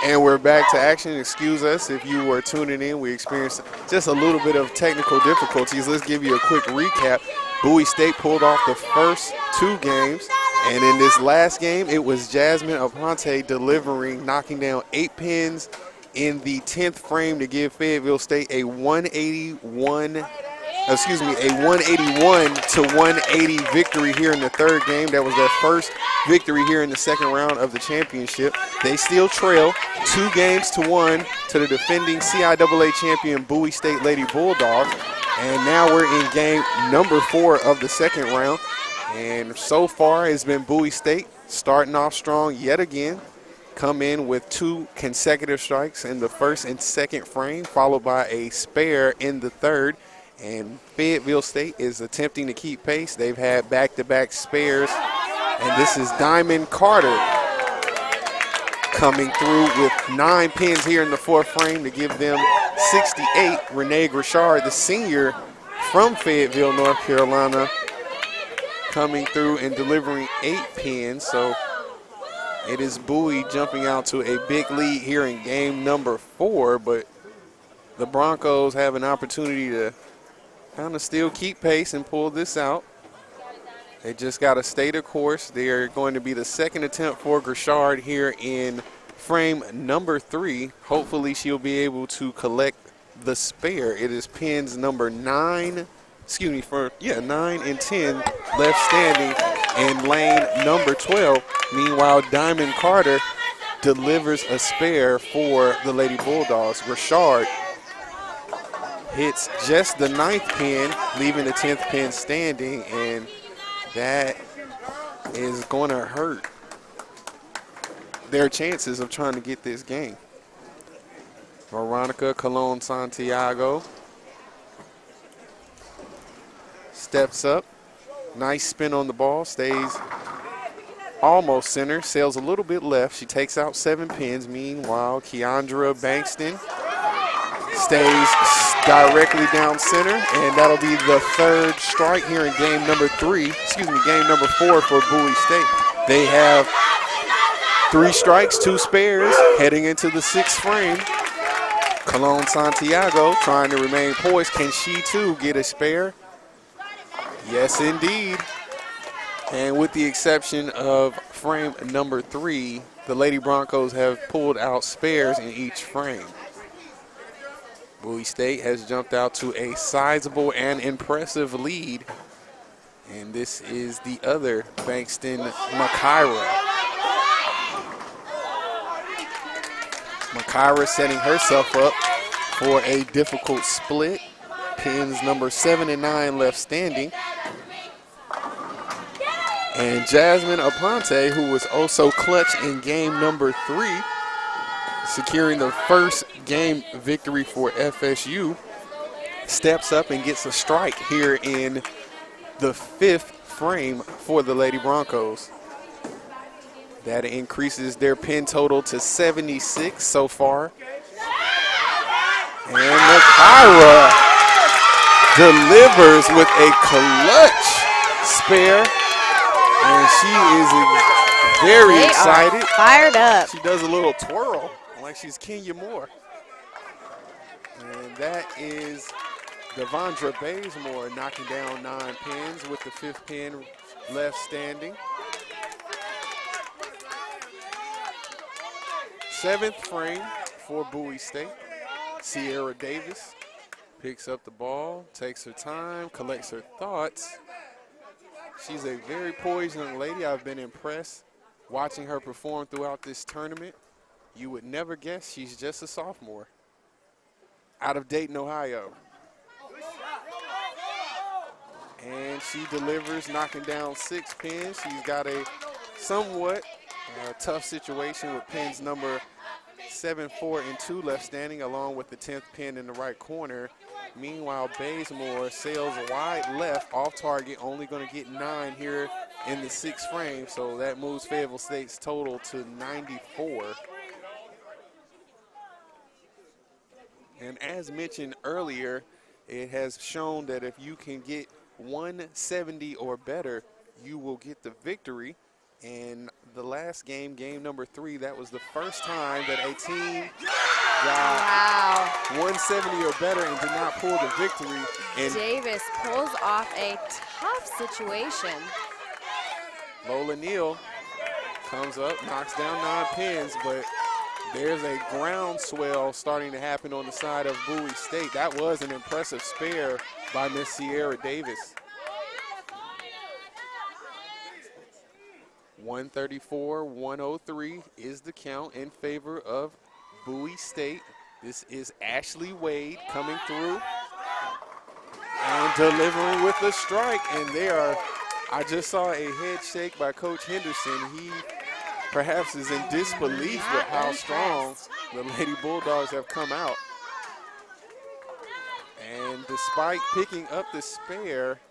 And we're back to action. Excuse us if you were tuning in. We experienced just a little bit of technical difficulties. Let's give you a quick recap. Bowie State pulled off the first two games. And in this last game, it was Jasmine Aponte delivering, knocking down 8 pins in the 10th frame to give Fayetteville State a 181 to 180 victory here in the third game. That was their first victory here in the second round of the championship. They still trail 2-1 to the defending CIAA champion Bowie State Lady Bulldogs. And now we're in game number 4 of the second round. And so far it's been Bowie State starting off strong yet again. Come in with 2 consecutive strikes in the first and second frame, followed by a spare in the third. And Fayetteville State is attempting to keep pace. They've had back-to-back spares. And this is Diamond Carter coming through with 9 pins here in the fourth frame to give them 68. Renee Grishard, the senior from Fayetteville, North Carolina, coming through and delivering 8 pins. So it is Bowie jumping out to a big lead here in game number 4, but the Broncos have an opportunity to kind of still keep pace and pull this out. They just got to stay the course. They're going to be the second attempt for Grishard here in frame number 3. Hopefully she'll be able to collect the spare. It is pins number 9 and 10 left standing in lane number 12. Meanwhile, Diamond Carter delivers a spare for the Lady Bulldogs. Grishard hits just the 9th pin, leaving the 10th pin standing, and that is going to hurt their chances of trying to get this game. Veronica Colon Santiago steps up. Nice spin on the ball, stays almost center, sails a little bit left. She takes out 7 pins. Meanwhile, Keandra Bankston stays directly down center, and that'll be the third strike here in game number 4 for Bowie State. They have 3 strikes, 2 spares heading into the 6th frame. Colon Santiago trying to remain poised. Can she too get a spare? Yes, indeed. And with the exception of frame number 3, the Lady Broncos have pulled out spares in each frame. Bowie State has jumped out to a sizable and impressive lead. And this is the other Bankston Makira. Makira setting herself up for a difficult split. Pins number 7 and 9 left standing. And Jasmine Aponte, who was also clutch in game number 3, securing the first game victory for FSU, steps up and gets a strike here in the 5th frame for the Lady Broncos. That increases their pin total to 76 so far. And Makira delivers with a clutch spare, and she is very excited. Fired up. She does a little twirl like she's Kenya Moore. And that is Devondra Bazemore knocking down 9 pins with the 5th pin left standing. 7th frame for Bowie State. Sierra Davis picks up the ball, takes her time, collects her thoughts. She's a very poised young lady. I've been impressed watching her perform throughout this tournament. You would never guess she's just a sophomore out of Dayton, Ohio. And she delivers, knocking down 6 pins. She's got a somewhat tough situation with pins number 7, 4, and 2 left standing, along with the 10th pin in the right corner. Meanwhile, Bazemore sails wide left, off target, only going to get 9 here in the 6th frame, so that moves Fayetteville State's total to 94. And as mentioned earlier, it has shown that if you can get 170 or better, you will get the victory. In the last game, game number 3, that was the first time that a team got 170 or better and did not pull the victory. And Davis pulls off a tough situation. Lola Neal comes up, knocks down 9 pins, but there's a groundswell starting to happen on the side of Bowie State. That was an impressive spare by Miss Sierra Davis. 134-103 is the count in favor of Bowie State. This is Ashley Wade coming through and delivering with a strike. And I just saw a head shake by Coach Henderson. He perhaps is in disbelief with how strong the Lady Bulldogs have come out. And despite picking up the spare,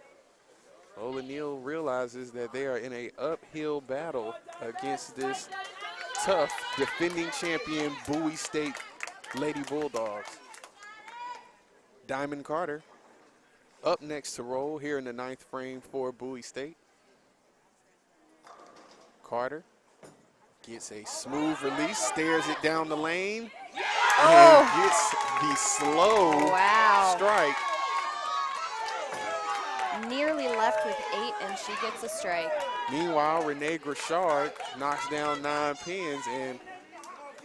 Lola Neal realizes that they are in an uphill battle against this tough defending champion Bowie State Lady Bulldogs. Diamond Carter up next to roll here in the 9th frame for Bowie State. Carter gets a smooth release, stares it down the lane, and gets the slow strike. Nearly left with 8, and she gets a strike. Meanwhile, Renee Grishard knocks down 9 pins, and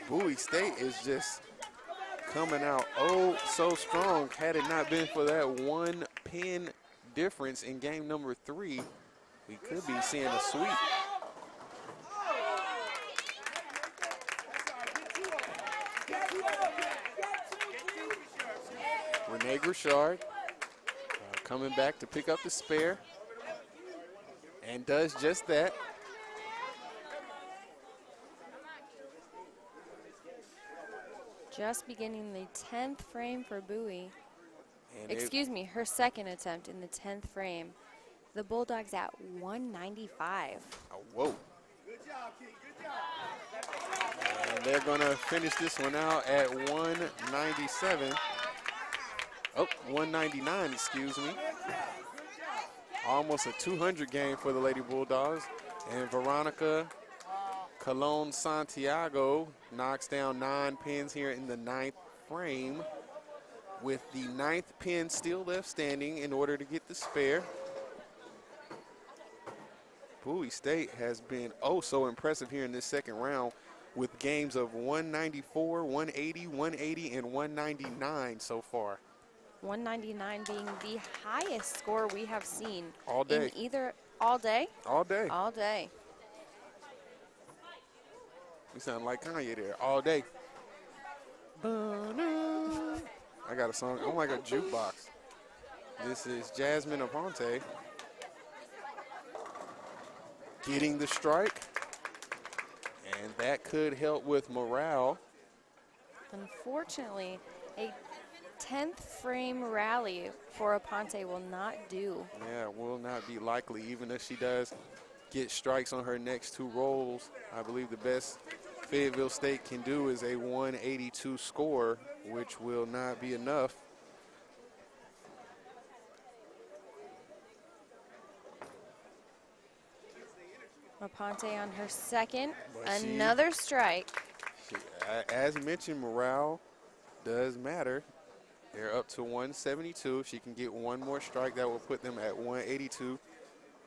Bowie State is just coming out so strong. Had it not been for that 1 pin difference in game number 3, we could be seeing a sweep. Renee Grishard coming back to pick up the spare, and does just that. Just beginning the 10th frame for Bowie. Excuse me, her second attempt in the 10th frame. The Bulldogs at 195. Whoa. And they're going to finish this one out at 197. 199, excuse me. Almost a 200 game for the Lady Bulldogs. And Veronica Colon Santiago knocks down 9 pins here in the 9th frame, with the 9th pin still left standing in order to get the spare. Bowie State has been so impressive here in this second round, with games of 194, 180, 180, and 199 so far. 199 being the highest score we have seen. All day. In either, all day? All day. All day. We sound like Kanye there, all day. I got a song, I'm like a jukebox. This is Jasmine Aponte getting the strike, and that could help with morale. Unfortunately, a 10th frame rally for Aponte will not do. Yeah, will not be likely, even if she does get strikes on her next 2 rolls. I believe the best Fayetteville State can do is a 182 score, which will not be enough. Aponte on her second, another strike. As mentioned, morale does matter. They're up to 172. If she can get 1 more strike, that will put them at 182,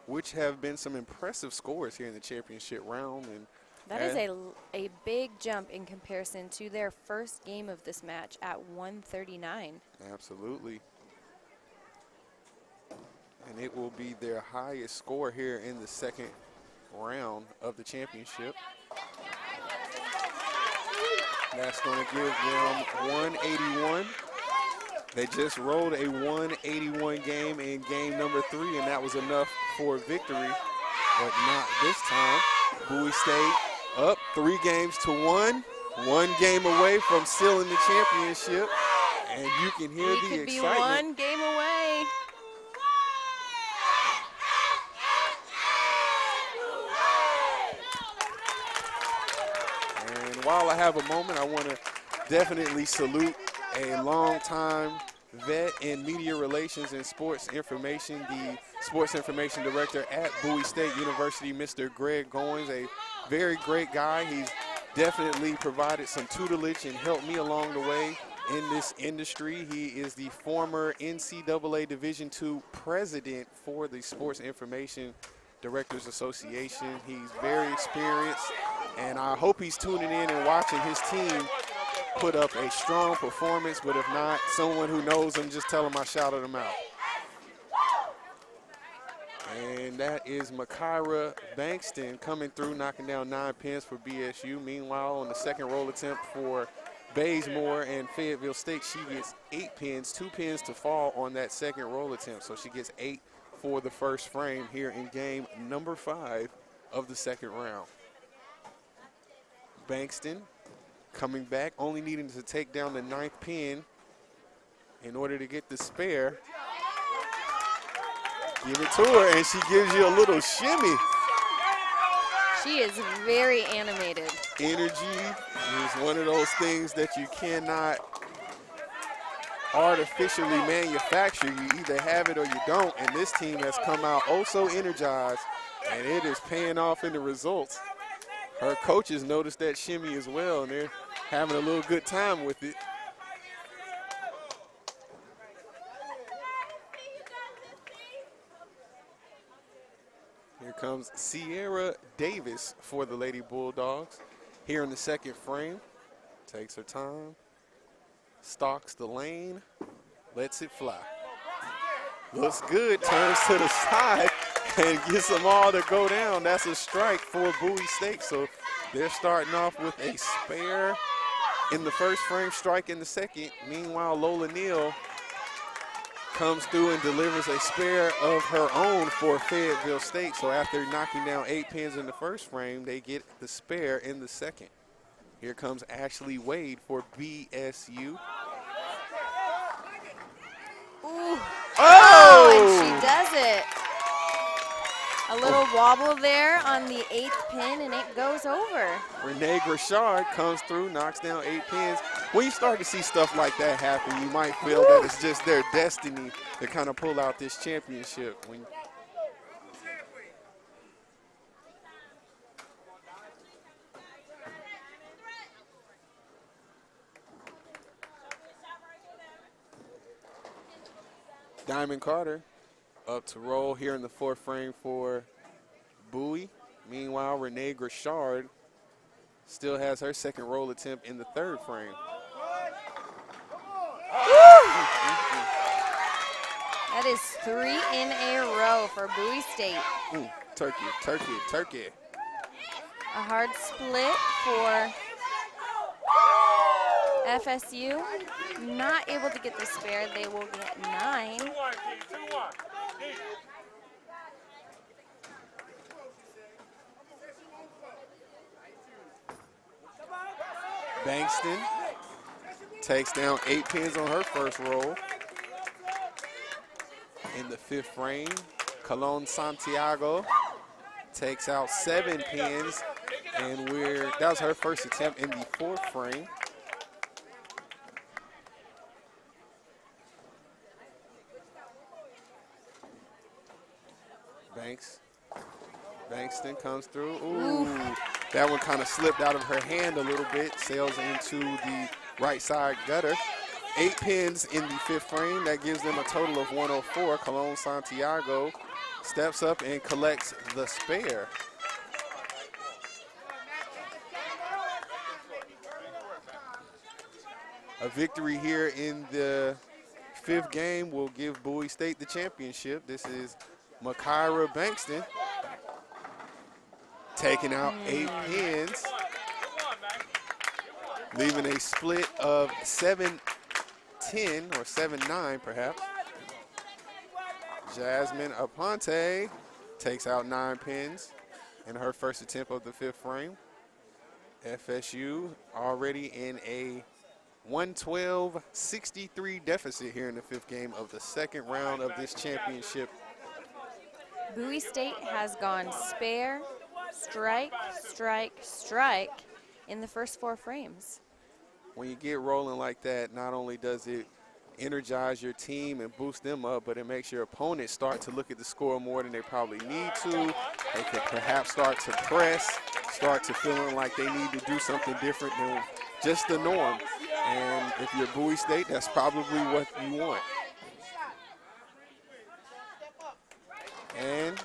which have been some impressive scores here in the championship round. And that is a big jump in comparison to their first game of this match at 139. Absolutely. And it will be their highest score here in the second round of the championship. That's going to give them 181. They just rolled a 181 game in game number 3, and that was enough for victory, but not this time. Bowie State up 3 games to 1, 1 game away from sealing the championship, and you can hear the excitement. It could be 1 game away. And while I have a moment, I want to definitely salute a longtime vet in media relations and sports information, the Sports Information Director at Bowie State University, Mr. Greg Goins, a very great guy. He's definitely provided some tutelage and helped me along the way in this industry. He is the former NCAA Division II president for the Sports Information Directors Association. He's very experienced, and I hope he's tuning in and watching his team put up a strong performance, but if not, someone who knows him, just tell him I shouted him out. And that is Makira Bankston coming through, knocking down 9 pins for BSU. Meanwhile, on the second roll attempt for Bazemore and Fayetteville State, she gets 8 pins, 2 pins to fall on that second roll attempt. So she gets 8 for the first frame here in game number 5 of the second round. Bankston coming back, only needing to take down the 9th pin in order to get the spare. Give it to her, and she gives you a little shimmy. She is very animated. Energy is one of those things that you cannot artificially manufacture. You either have it or you don't, and this team has come out oh so energized, and it is paying off in the results. Her coaches noticed that shimmy as well, and they're having a little good time with it. Here comes Sierra Davis for the Lady Bulldogs. Here in the second frame, takes her time, stalks the lane, lets it fly. Looks good, turns to the side, and gets them all to go down. That's a strike for Bowie State. So they're starting off with a spare in the first frame, strike in the second. Meanwhile, Lola Neal comes through and delivers a spare of her own for Fayetteville State. So after knocking down 8 pins in the first frame, they get the spare in the second. Here comes Ashley Wade for BSU. Ooh. Oh! And she does it. A little wobble there on the 8th pin, and it goes over. Renee Grishard comes through, knocks down 8 pins. When you start to see stuff like that happen, you might feel that it's just their destiny to kind of pull out this championship. Diamond Carter up to roll here in the 4th frame for Bowie. Meanwhile, Renee Grishard still has her second roll attempt in the 3rd frame. That is 3 in a row for Bowie State. Ooh, turkey, turkey, turkey. A hard split for FSU. Not able to get the spare. They will get 9. Bankston takes down 8 pins on her first roll. In the 5th frame, Colon Santiago takes out 7 pins, and that was her first attempt in the 4th frame. Bankston comes through. Ooh, that one kind of slipped out of her hand a little bit, sails into the right side gutter. 8 pins in the 5th frame. That gives them a total of 104. Colon Santiago steps up and collects the spare. A victory here in the 5th game will give Bowie State the championship. This is Makira Bankston taking out 8 pins, leaving a split of 7-10 or 7-9 perhaps. Jasmine Aponte takes out 9 pins in her first attempt of the 5th frame. FSU already in a 112-63 deficit here in the 5th game of the second round of this championship. Bowie State has gone spare, strike, strike, strike in the first 4 frames. When you get rolling like that, not only does it energize your team and boost them up, but it makes your opponents start to look at the score more than they probably need to. They could perhaps start to press, start to feeling like they need to do something different than just the norm. And if you're Bowie State, that's probably what you want. And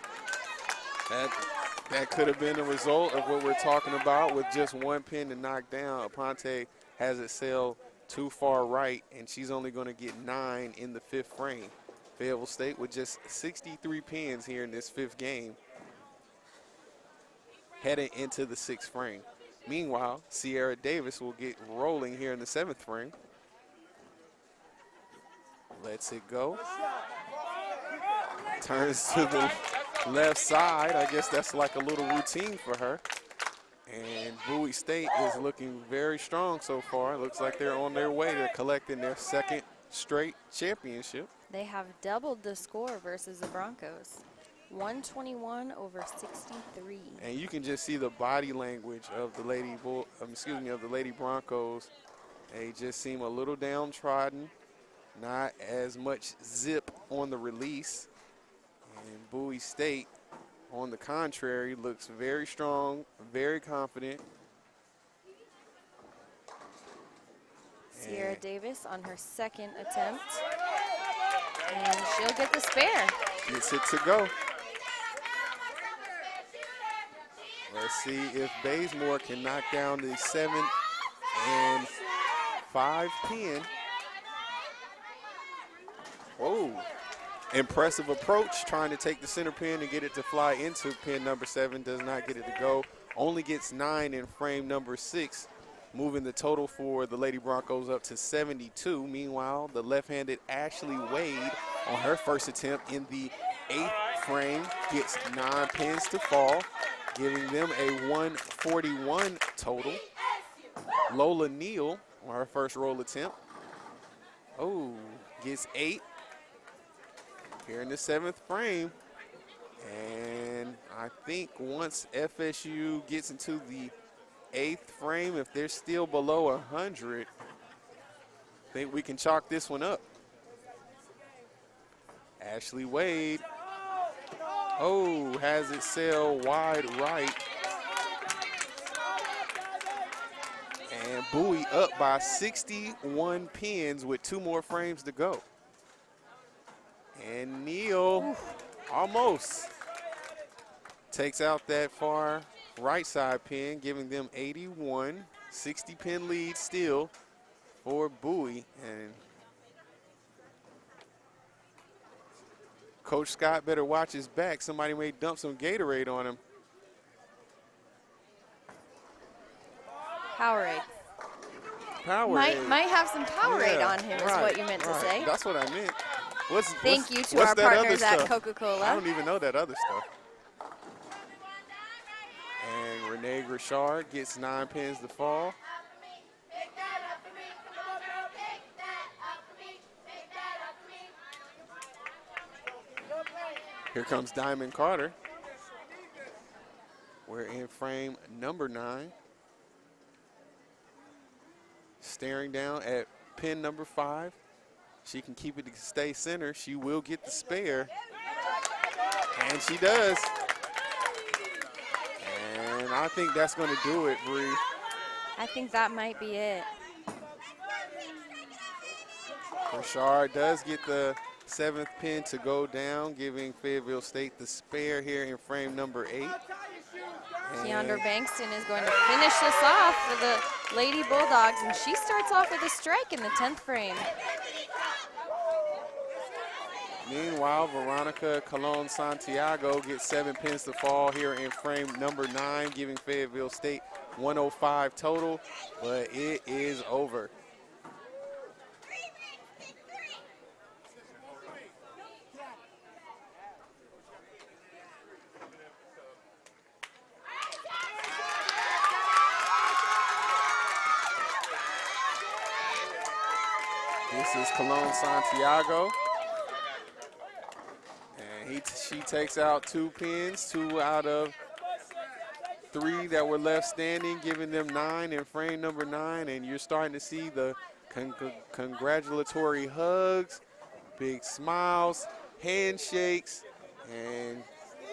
that could have been a result of what we're talking about with just one pin to knock down. Aponte has it sail too far right, and she's only going to get 9 in the 5th frame. Fayetteville State with just 63 pins here in this 5th game, heading into the 6th frame. Meanwhile, Sierra Davis will get rolling here in the 7th frame. Lets it go. Turns to the left side. I guess that's like a little routine for her. And Bowie State is looking very strong so far. Looks like they're on their way to collecting their 2nd straight championship. They have doubled the score versus the Broncos. 121 over 63. And you can just see the body language of the of the Lady Broncos. They just seem a little downtrodden, not as much zip on the release. And Bowie State, on the contrary, looks very strong, very confident. Sierra Davis on her 2nd attempt. And she'll get the spare. Gets it to go. Let's see if Bazemore can knock down the 7 and 5 pin. Whoa. Impressive approach, trying to take the center pin and get it to fly into pin number 7. Does not get it to go. Only gets 9 in frame number 6, moving the total for the Lady Broncos up to 72. Meanwhile, the left-handed Ashley Wade on her first attempt in the 8th frame gets 9 pins to fall, giving them a 141 total. Lola Neal on her first roll attempt. Oh, gets 8 here in the 7th frame. And I think once FSU gets into the 8th frame, if they're still below 100, I think we can chalk this one up. Ashley Wade, oh, has it sail wide right. And Bowie up by 61 pins with 2 more frames to go. And Neal almost takes out that far right side pin, giving them 81. 60 pin lead still for Bowie. And Coach Scott better watch his back. Somebody may dump some Gatorade on him. Powerade. Powerade. Might have some Powerade on him, is what you meant to say. That's what I meant. Thank you to our partners at Coca-Cola. I don't even know that other stuff. And Renee Grichard gets 9 pins to fall. Here comes Diamond Carter. We're in frame number 9. Staring down at pin number 5. She can keep it to stay center. She will get the spare. And she does. And I think that's going to do it, Bree. I think that might be it. Richard does get the 7th pin to go down, giving Fayetteville State the spare here in frame number 8. Keandra Bankston is going to finish this off for the Lady Bulldogs, and she starts off with a strike in the 10th frame. Meanwhile, Veronica Colon Santiago gets 7 pins to fall here in frame number 9, giving Fayetteville State 105 total, but it is over. This is Colon Santiago. And she takes out 2 pins, 2 out of 3 that were left standing, giving them 9 in frame number 9. And you're starting to see the Congratulatory hugs, big smiles, handshakes, and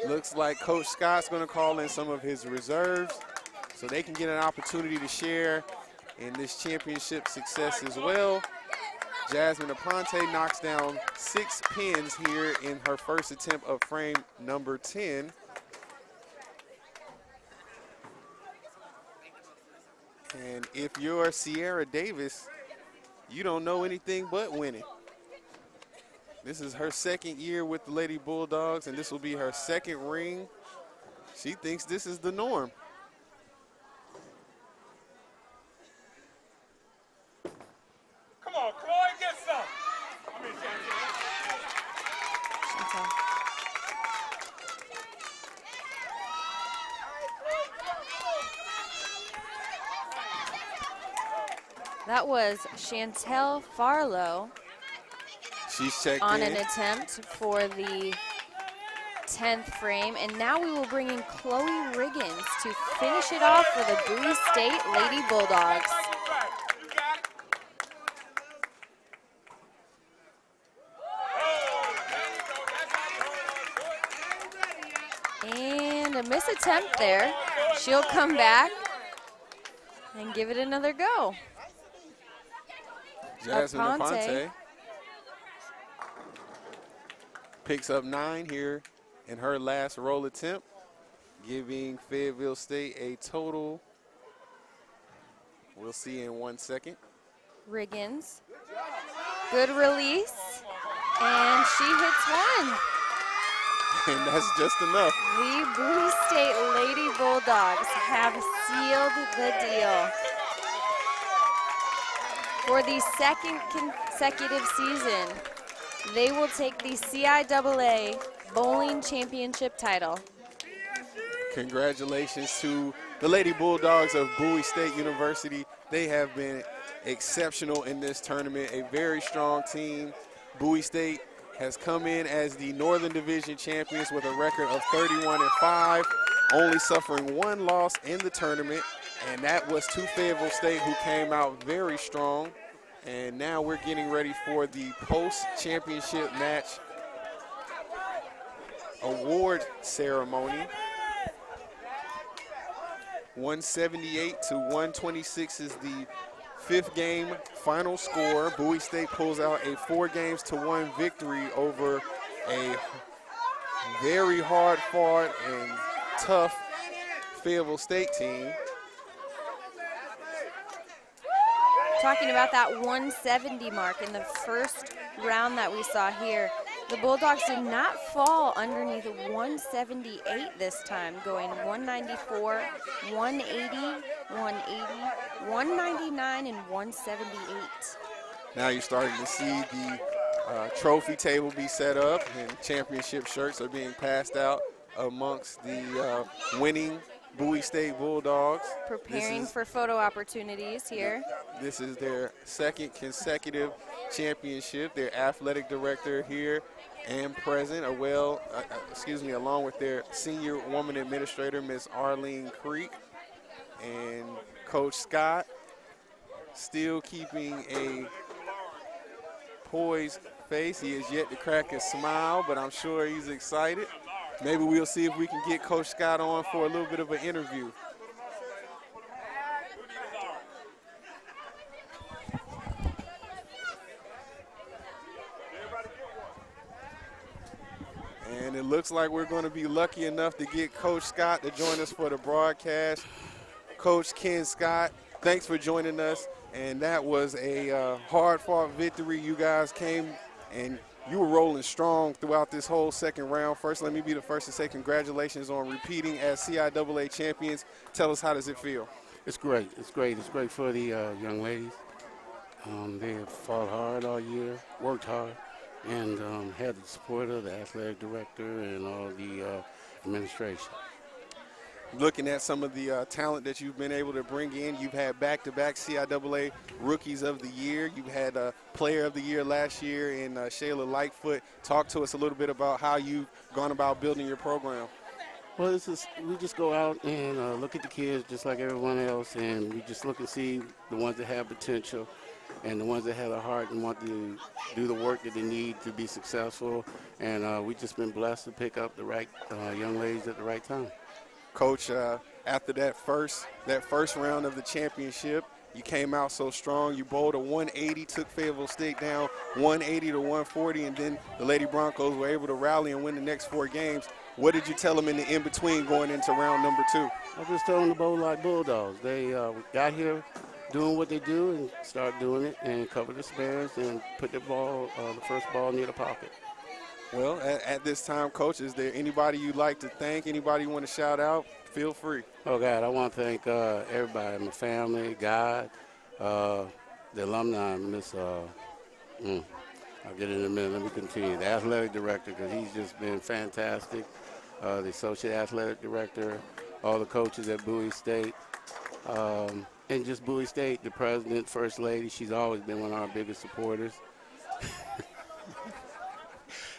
looks like Coach Scott's going to call in some of his reserves so they can get an opportunity to share in this championship success as well. Jasmine Aponte knocks down 6 pins here in her first attempt of frame number 10. And if you're Sierra Davis, you don't know anything but winning. This is her second year with the Lady Bulldogs, and this will be her second ring. She thinks this is the norm. Come on, Chloe, get some. That was Chantel Farlow She's checked on in. an attempt for the 10th frame. And now we will bring in Chloe Riggins to finish it off for the Bowie State Lady Bulldogs. And a miss attempt there. She'll come back and give it another go. Jasmine Aponte. Aponte picks up 9 here in her last roll attempt, giving Fayetteville State a total. We'll see in 1 second. Riggins, good release, and she hits one. And that's just enough. The Bowie State Lady Bulldogs have sealed the deal. For the second consecutive season, they will take the CIAA Bowling Championship title. Congratulations to the Lady Bulldogs of Bowie State University. They have been exceptional in this tournament, a very strong team. Bowie State has come in as the Northern Division champions with a record of 31-5, only suffering 1 loss in the tournament, and that was to Fayetteville State, who came out very strong. And now we're getting ready for the post-championship match award ceremony. 178-126 is the 5th game final score. Bowie State pulls out a 4-1 victory over a very hard-fought and tough Fayetteville State team. Talking about that 170 mark in the first round that we saw here, the Bulldogs did not fall underneath 178 this time, going 194, 180, 180, 199, and 178. Now you're starting to see the trophy table be set up, and championship shirts are being passed out amongst the winning Bowie State Bulldogs. Preparing for photo opportunities here. This is their second consecutive championship. Their athletic director here and present, along with their senior woman administrator, Miss Arlene Creek, and Coach Scott, still keeping a poised face. He has yet to crack a smile, but I'm sure he's excited. Maybe we'll see if we can get Coach Scott on for a little bit of an interview. And it looks like we're going to be lucky enough to get Coach Scott to join us for the broadcast. Coach Ken Scott, thanks for joining us. And that was a hard-fought victory. You guys came and you were rolling strong throughout this whole second round. First, let me be the first to say congratulations on repeating as CIAA champions. Tell us, how does it feel? It's great. It's great. It's great for the young ladies. They have fought hard all year, worked hard, and had the support of the athletic director and all the administration. Looking at some of the talent that you've been able to bring in, you've had back-to-back CIAA Rookies of the Year. You've had Player of the Year last year in Shayla Lightfoot. Talk to us a little bit about how you've gone about building your program. Well, we just go out and look at the kids just like everyone else, and we just look and see the ones that have potential and the ones that have a heart and want to do the work that they need to be successful. And we've just been blessed to pick up the right young ladies at the right time. Coach, after that first round of the championship, you came out so strong. You bowled a 180, took Fayetteville State down 180 to 140, and then the Lady Broncos were able to rally and win the next 4 games. What did you tell them in the in-between going into round number 2? I just told them to bowl like Bulldogs. They got here doing what they do and start doing it and cover the spares and put the first ball near the pocket. Well, at this time, Coach, is there anybody you'd like to thank, anybody you want to shout out? Feel free. Oh, God, I want to thank everybody, my family, God, the alumni, I'll get it in a minute. Let me continue. The athletic director, because he's just been fantastic. The associate athletic director, all the coaches at Bowie State, and just Bowie State, the president, first lady. She's always been one of our biggest supporters.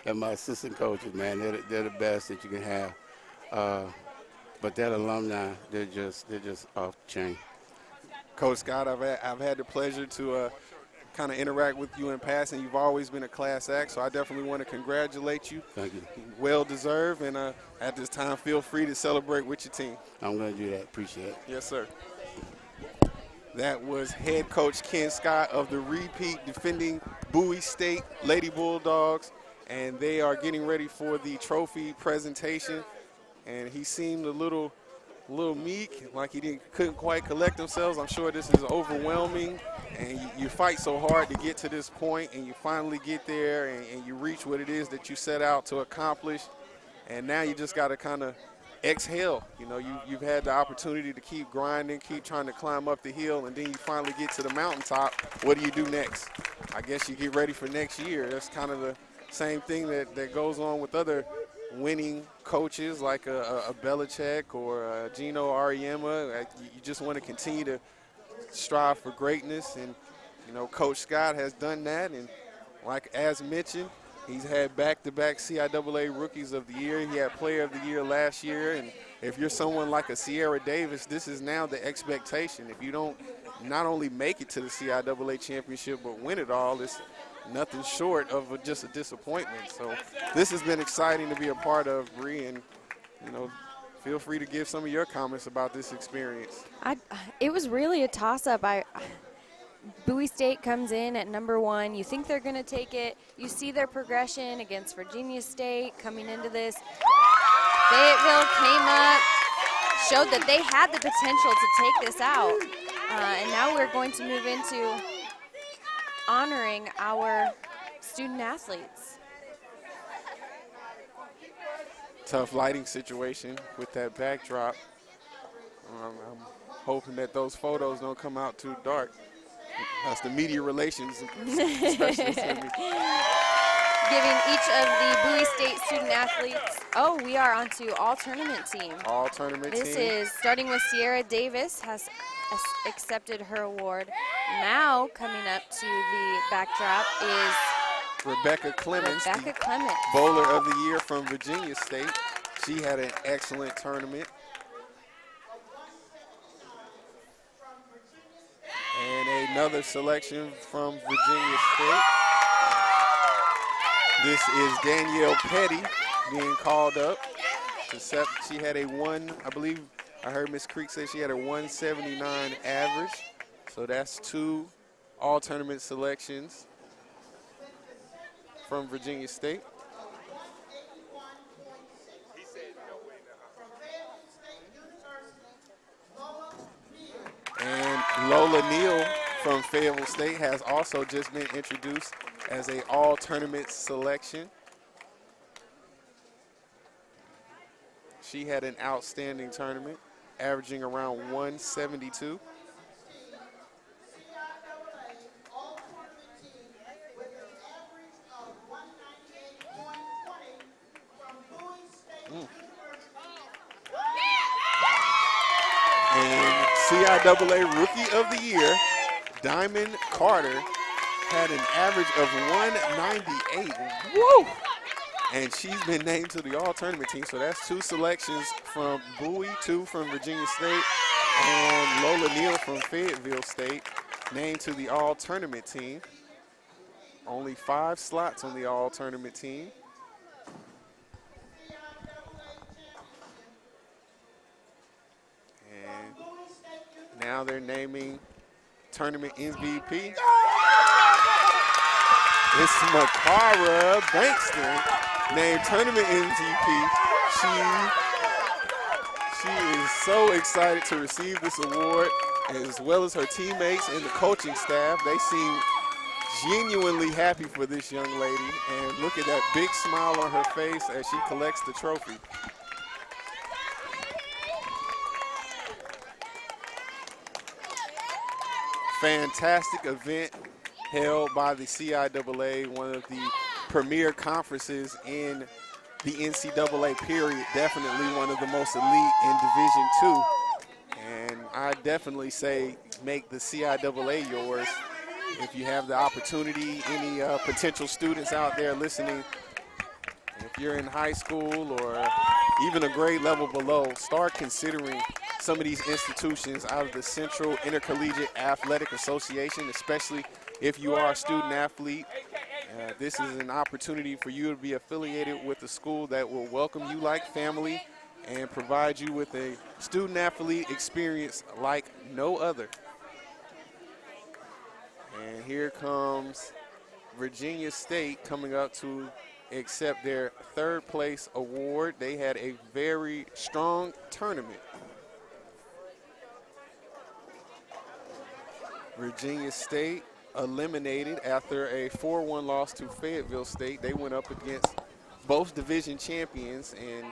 And my assistant coaches, man, they're the best that you can have. But that alumni, they're just off the chain. Coach Scott, I've had the pleasure to kind of interact with you in passing. You've always been a class act, so I definitely want to congratulate you. Thank you. Well deserved, and at this time, feel free to celebrate with your team. I'm going to do that. Appreciate it. Yes, sir. That was head coach Ken Scott of the repeat defending Bowie State Lady Bulldogs, and they are getting ready for the trophy presentation. And he seemed a little meek, like he couldn't quite collect himself. I'm sure this is overwhelming, and you fight so hard to get to this point, and you finally get there, and you reach what it is that you set out to accomplish. And now you just got to kind of exhale. You know, you've had the opportunity to keep grinding, keep trying to climb up the hill, and then you finally get to the mountaintop. What do you do next? I guess you get ready for next year. That's kind of the same thing that goes on with other winning coaches like a Belichick or a Gino Auriemma. You just want to continue to strive for greatness, and you know, Coach Scott has done that. And like as mentioned, he's had back-to-back CIAA Rookies of the Year. He had Player of the Year last year, and if you're someone like a Sierra Davis, this is now the expectation. If you don't not only make it to the CIAA championship but win it all, it's nothing short of just a disappointment. So this has been exciting to be a part of, Bree, and you know, feel free to give some of your comments about this experience. It was really a toss-up. Bowie State comes in at number 1. You think they're going to take it. You see their progression against Virginia State coming into this. Fayetteville came up, showed that they had the potential to take this out. And now we're going to move into honoring our student athletes. Tough lighting situation with that backdrop. I'm hoping that those photos don't come out too dark. That's the media relations specialist in me. Giving each of the Bowie State student athletes, we are on to all tournament team. All tournament team. This is starting with Sierra Davis, has accepted her award. Now coming up to the backdrop is Rebecca Clemens, bowler of the year from Virginia State. She had an excellent tournament. And another selection from Virginia State. This is Danielle Petty being called up. She had I believe I heard Ms. Creek say she had a 179 average. So that's 2 all-tournament selections from Virginia State. And Lola Neal from Fayetteville State has also just been introduced as an all-tournament selection. She had an outstanding tournament, averaging around 172. And CIAA Rookie of the Year, Diamond Carter, had an average of 198. Woo! And she's been named to the all-tournament team. So that's 2 selections from Bowie, 2 from Virginia State, and Lola Neal from Fayetteville State. named to the all-tournament team. Only 5 slots on the all-tournament team. And now they're naming tournament MVP. It's Makara Bankston named tournament MVP. She is so excited to receive this award, as well as her teammates and the coaching staff. They seem genuinely happy for this young lady, and look at that big smile on her face as she collects the trophy. Fantastic event held by the CIAA, one of the premier conferences in the NCAA period, definitely one of the most elite in Division II. And I definitely say make the CIAA yours. If you have the opportunity, any potential students out there listening, if you're in high school or even a grade level below, start considering some of these institutions out of the Central Intercollegiate Athletic Association, especially if you are a student athlete. This is an opportunity for you to be affiliated with a school that will welcome you like family and provide you with a student athlete experience like no other. And here comes Virginia State coming up to accept their 3rd place award. They had a very strong tournament. Virginia State eliminated after a 4-1 loss to Fayetteville State. They went up against both division champions, and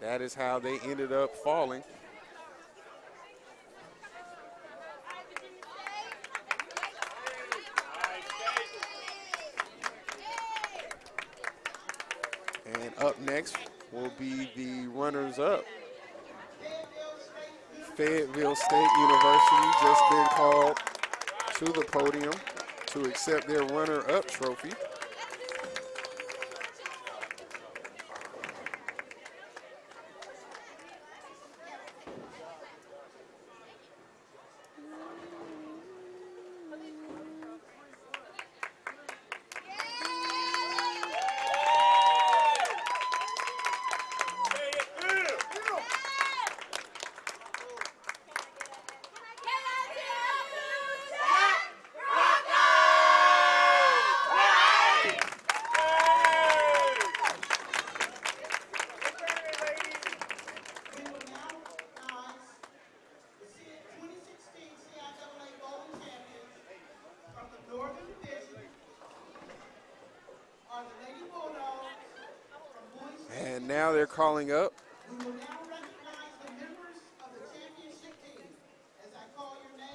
that is how they ended up falling. And up next will be the runners-up. Fayetteville State University just been called to the podium to accept their runner-up trophy. And now they're calling up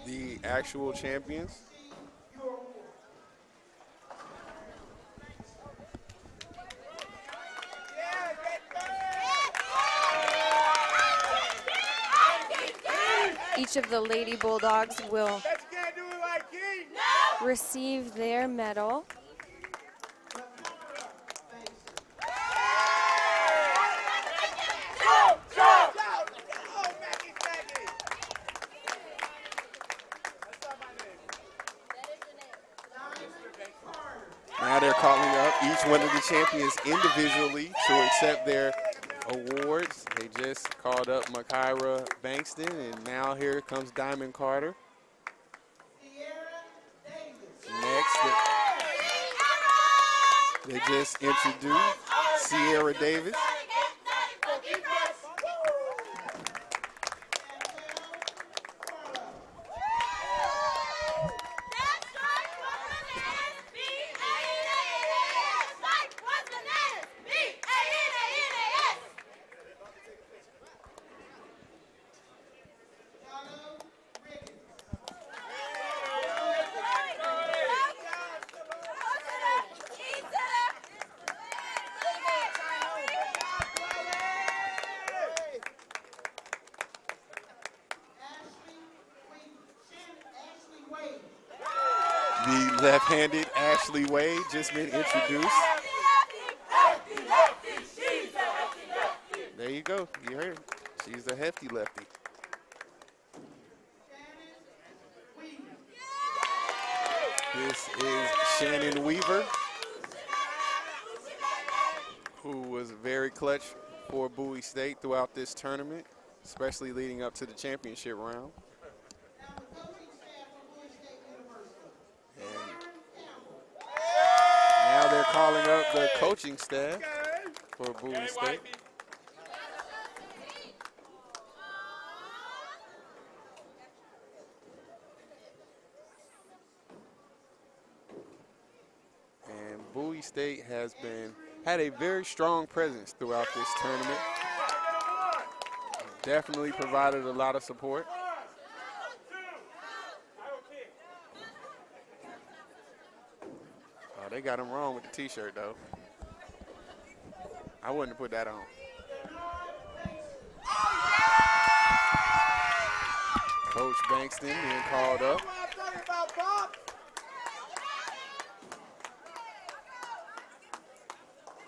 the actual champions. Each of the Lady Bulldogs will receive their medal. Now they're calling up each one of the champions individually to accept their awards. They just called up Makira Bankston, and now here comes Diamond Carter. Next, they just introduced Sierra Davis. The left-handed Ashley Wade just been introduced. There you go. You heard it. She's a hefty lefty. This is Shannon Weaver, who was very clutch for Bowie State throughout this tournament, especially leading up to the championship round. And now they're calling up the coaching staff for Bowie State. And Bowie State has had a very strong presence throughout this tournament. Definitely provided a lot of support. Oh, they got him wrong with the t-shirt though. I wouldn't have put that on. Coach Bankston being called up.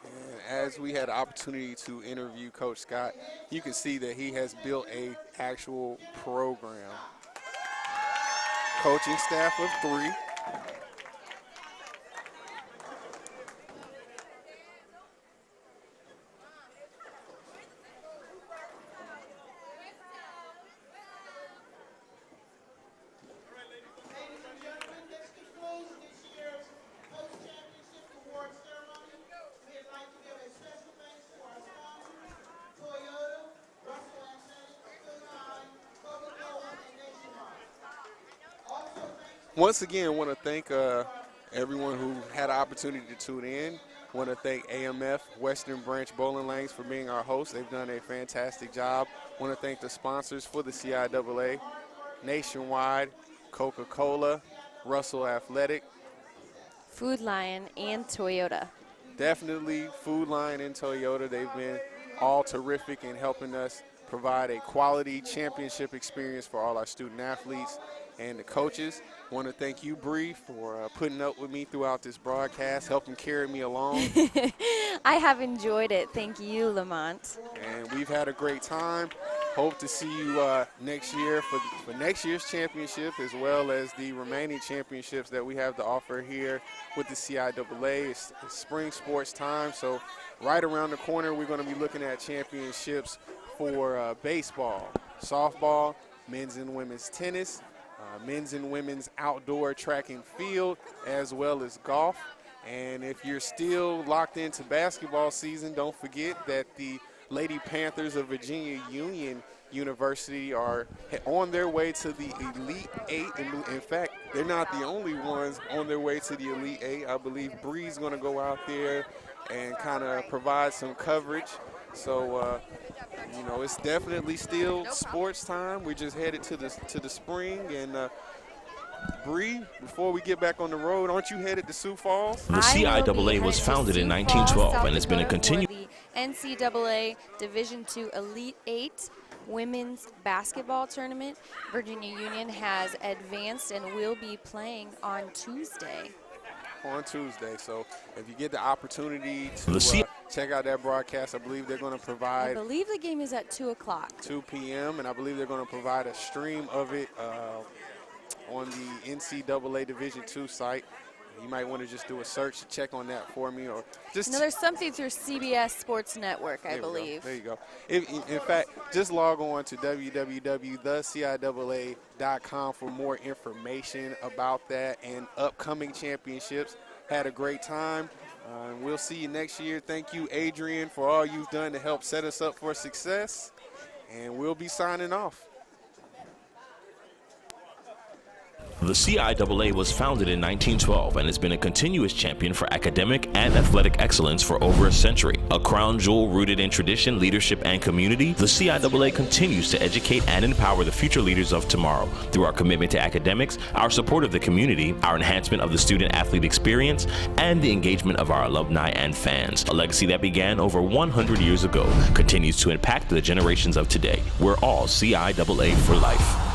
And as we had the opportunity to interview Coach Scott, you can see that he has built an actual program. Coaching staff of 3. Once again, I want to thank everyone who had an opportunity to tune in. I want to thank AMF, Western Branch Bowling Lanes, for being our host. They've done a fantastic job. I want to thank the sponsors for the CIAA, Nationwide, Coca-Cola, Russell Athletic, Food Lion, and Toyota. Definitely Food Lion and Toyota. They've been all terrific in helping us provide a quality championship experience for all our student athletes and the coaches. I want to thank you, Bree, for putting up with me throughout this broadcast, helping carry me along. I have enjoyed it. Thank you, Lamont. And we've had a great time. Hope to see you next year for next year's championship, as well as the remaining championships that we have to offer here with the CIAA. It's spring sports time, so right around the corner we're going to be looking at championships for baseball, softball, men's and women's tennis, men's and women's outdoor track and field, as well as golf. And if you're still locked into basketball season, don't forget that the Lady Panthers of Virginia Union University are on their way to the Elite Eight. In fact, they're not the only ones on their way to the Elite Eight. I believe Bree's going to go out there and kind of provide some coverage. So, you know, it's definitely still sports time. We're just headed to the spring. And Bree, before we get back on the road, aren't you headed to Sioux Falls? The CIAA was founded in 1912 and has been a continued. The NCAA Division II Elite Eight women's basketball tournament. Virginia Union has advanced and will be playing on Tuesday. So if you get the opportunity to check out that broadcast, I believe they're going to provide. I believe the game is at 2 o'clock. 2 p.m. and I believe they're going to provide a stream of it on the NCAA Division II site. You might want to just do a search to check on that for me, or just. No, there's something through CBS Sports Network, I believe. There you go. In fact, just log on to www.theciaa.com for more information about that and upcoming championships. Had a great time. We'll see you next year. Thank you, Adrian, for all you've done to help set us up for success. And we'll be signing off. The CIAA was founded in 1912 and has been a continuous champion for academic and athletic excellence for over a century. A crown jewel rooted in tradition, leadership, and community, the CIAA continues to educate and empower the future leaders of tomorrow through our commitment to academics, our support of the community, our enhancement of the student-athlete experience, and the engagement of our alumni and fans. A legacy that began over 100 years ago continues to impact the generations of today. We're all CIAA for life.